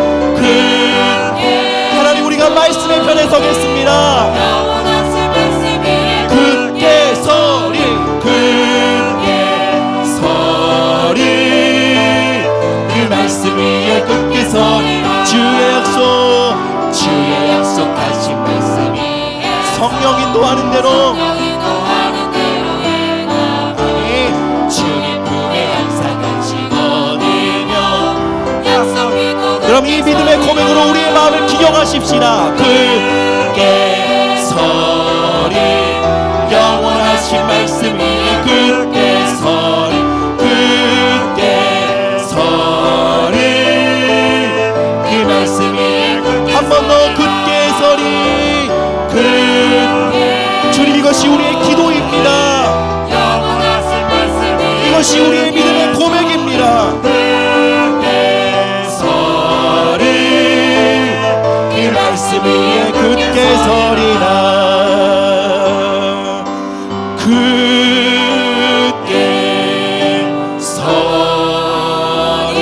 하나님 우리가 말씀의 편에 서겠습니다. 굳게 서리 그 말씀 위에 굳게 서리 주의 약속하신 말씀이 성령 인도하는 대로 주님 품에 항상 안식 얻으며 그럼 이 믿음의 고백으로 우리의 마음을 기경하십시다. 굳게 서리 영원하신 말씀 위에 굳게 서리 굳게 서리 그 말씀 위에 한 번 더 굳게 서리 주님 이것이 우리의 기도입니다. 이것이 우리의 믿음의 고백입니다. 서리 그 말씀 위에 굳게 서리라 굳게 서리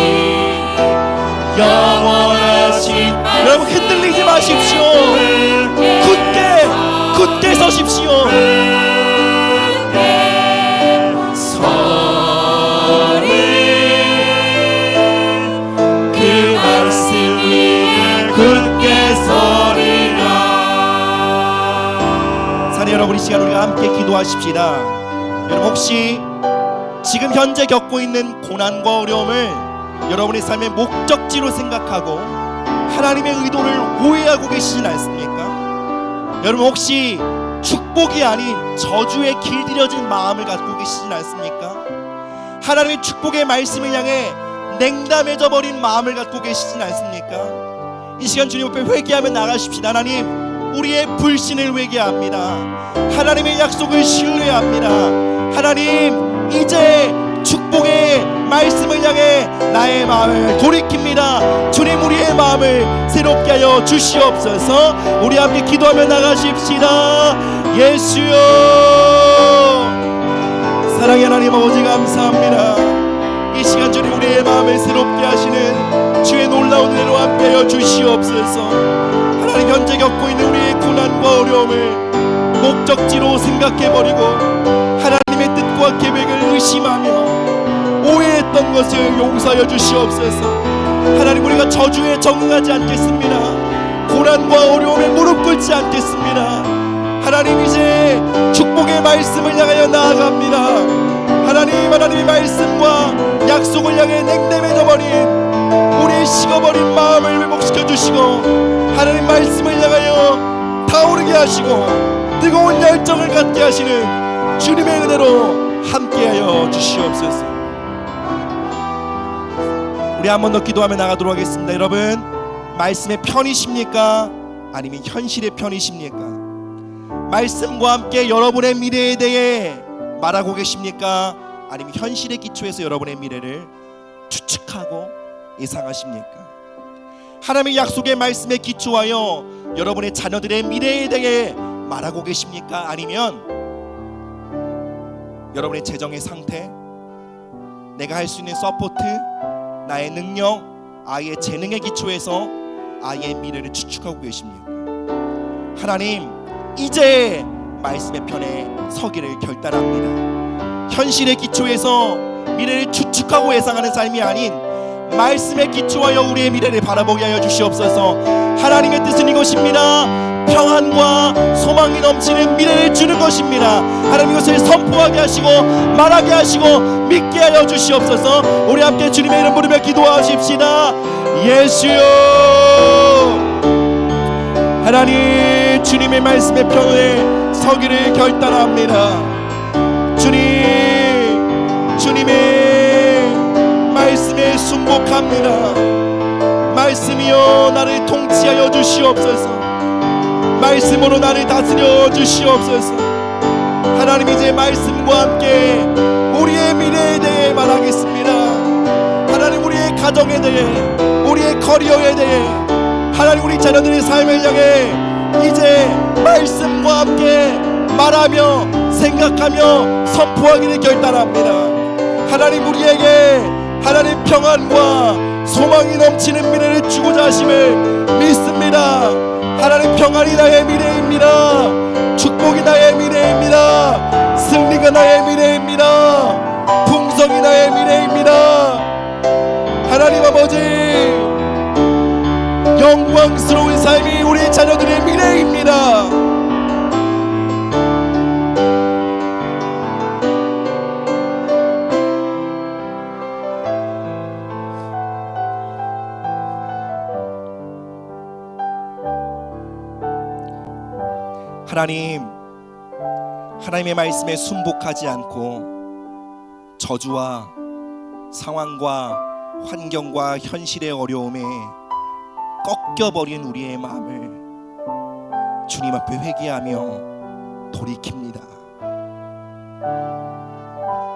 영원하신 여러분 흔들리지 마십시오. 굳게 서십시오. 여러분 이 시간 우리가 함께 기도하십시다. 여러분 혹시 지금 현재 겪고 있는 고난과 어려움을 여러분의 삶의 목적지로 생각하고 하나님의 의도를 오해하고 계시진 않습니까? 여러분 혹시 축복이 아닌 저주에 길들여진 마음을 갖고 계시진 않습니까? 하나님의 축복의 말씀을 향해 냉담해져 버린 마음을 갖고 계시진 않습니까? 이 시간 주님 앞에 회개하며 나가십시다. 하나님 우리의 불신을 회개합니다. 하나님의 약속을 신뢰합니다. 하나님 이제 축복의 말씀을 향해 나의 마음을 돌이킵니다. 주님 우리의 마음을 새롭게 하여 주시옵소서. 우리 함께 기도하며 나가십시다. 예수여 사랑의 하나님 아버지 감사합니다. 이 시간 주님 우리의 마음을 새롭게 하시는 주의 놀라운 은혜로 함께하여 주시옵소서. 하나님 현재 겪고 있는 우리의 고난과 어려움을 목적지로 생각해버리고 하나님의 뜻과 계획을 의심하며 오해했던 것을 용서하여 주시옵소서. 하나님 우리가 저주에 적응하지 않겠습니다. 고난과 어려움에 무릎 꿇지 않겠습니다. 하나님 이제 축복의 말씀을 향하여 나아갑니다. 하나님의 말씀과 약속을 향해 냉담해져 버린 우리의 식어버린 마음을 회복시켜 주시고 하나님 말씀을 향하여 타오르게 하시고 뜨거운 열정을 갖게 하시는 주님의 은혜로 함께하여 주시옵소서. 우리 한 번 더 기도하며 나가도록 하겠습니다. 여러분 말씀의 편이십니까? 아니면 현실의 편이십니까? 말씀과 함께 여러분의 미래에 대해 말하고 계십니까? 아니면 현실의 기초에서 여러분의 미래를 추측하고 예상하십니까? 하나님의 약속의 말씀에 기초하여 여러분의 자녀들의 미래에 대해 말하고 계십니까? 아니면 여러분의 재정의 상태, 내가 할 수 있는 서포트, 나의 능력, 아이의 재능에 기초해서 아이의 미래를 추측하고 계십니까? 하나님 이제 말씀의 편에 서기를 결단합니다. 현실의 기초에서 미래를 추측하고 예상하는 삶이 아닌 말씀에 기초하여 우리의 미래를 바라보게 하여 주시옵소서. 하나님의 뜻은 이것입니다. 평안과 소망이 넘치는 미래를 주는 것입니다. 하나님 이것을 선포하게 하시고 말하게 하시고 믿게 하여 주시옵소서. 우리 함께 주님의 이름 부르며 기도하십시다. 예수여, 하나님 주님의 말씀의 편에 서기를 결단합니다. 주님의 말씀에 순복합니다. 말씀이여 나를 통치하여 주시옵소서. 말씀으로 나를 다스려 주시옵소서. 하나님 이제 말씀과 함께 우리의 미래에 대해 말하겠습니다. 하나님 우리의 가정에 대해, 우리의 커리어에 대해, 하나님 우리 자녀들의 삶을 향해 이제 말씀과 함께 말하며 생각하며 선포하기를 결단합니다. 하나님 우리에게 하나님 평안과 소망이 넘치는 미래를 주고자 하심을 믿습니다. 하나님 평안이 나의 미래입니다. 축복이 나의 미래입니다. 승리가 나의 미래입니다. 풍성이 나의 미래입니다. 하나님 아버지, 영광스러운 삶이 우리 자녀들의 미래입니다. 하나님의 말씀에 순복하지 않고 저주와 상황과 환경과 현실의 어려움에 꺾여버린 우리의 마음을 주님 앞에 회개하며 돌이킵니다.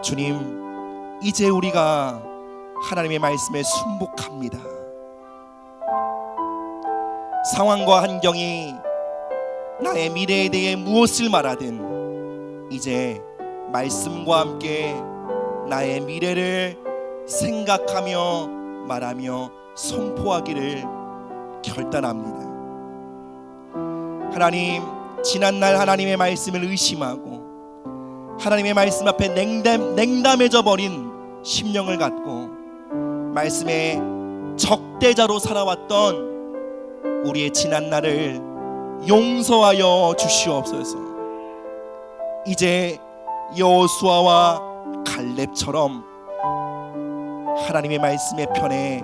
주님, 이제 우리가 하나님의 말씀에 순복합니다. 상황과 환경이 나의 미래에 대해 무엇을 말하든 이제 말씀과 함께 나의 미래를 생각하며 말하며 선포하기를 결단합니다. 하나님, 지난날 하나님의 말씀을 의심하고 하나님의 말씀 앞에 냉담해져 버린 심령을 갖고 말씀의 적대자로 살아왔던 우리의 지난날을 용서하여 주시옵소서. 이제 여호수아와 갈렙처럼 하나님의 말씀의 편에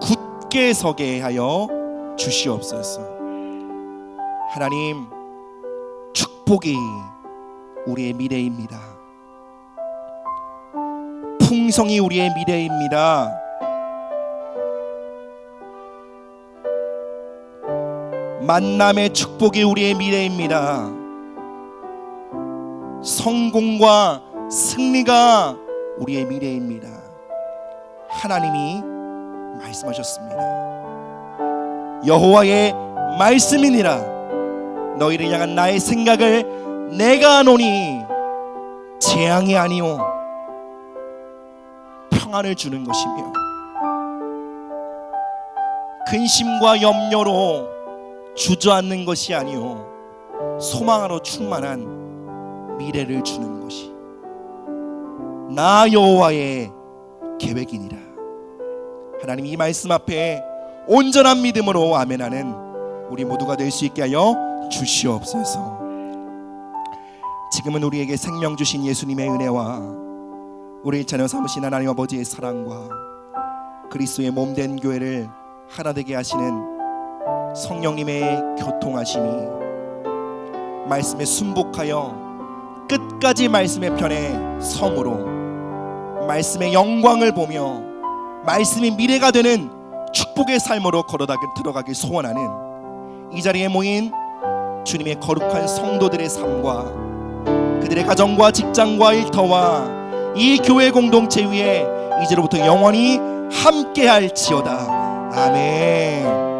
굳게 서게 하여 주시옵소서. 하나님, 축복이 우리의 미래입니다. 풍성이 우리의 미래입니다. 만남의 축복이 우리의 미래입니다. 성공과 승리가 우리의 미래입니다. 하나님이 말씀하셨습니다. 여호와의 말씀이니라. 너희를 향한 나의 생각을 내가 아노니 재앙이 아니오 평안을 주는 것이며 근심과 염려로 주저앉는 것이 아니오 소망으로 충만한 미래를 주는 것이 나 여호와의 계획이니라. 하나님, 이 말씀 앞에 온전한 믿음으로 아멘하는 우리 모두가 될 수 있게 하여 주시옵소서. 지금은 우리에게 생명 주신 예수님의 은혜와 우리 자녀 삼으신 하나님 아버지의 사랑과 그리스도의 몸된 교회를 하나 되게 하시는 성령님의 교통하심이 말씀에 순복하여 끝까지 말씀의 편에 섬으로 말씀의 영광을 보며 말씀이 미래가 되는 축복의 삶으로 들어가길 소원하는 이 자리에 모인 주님의 거룩한 성도들의 삶과 그들의 가정과 직장과 일터와 이 교회 공동체 위에 이제로부터 영원히 함께할지어다. 아멘.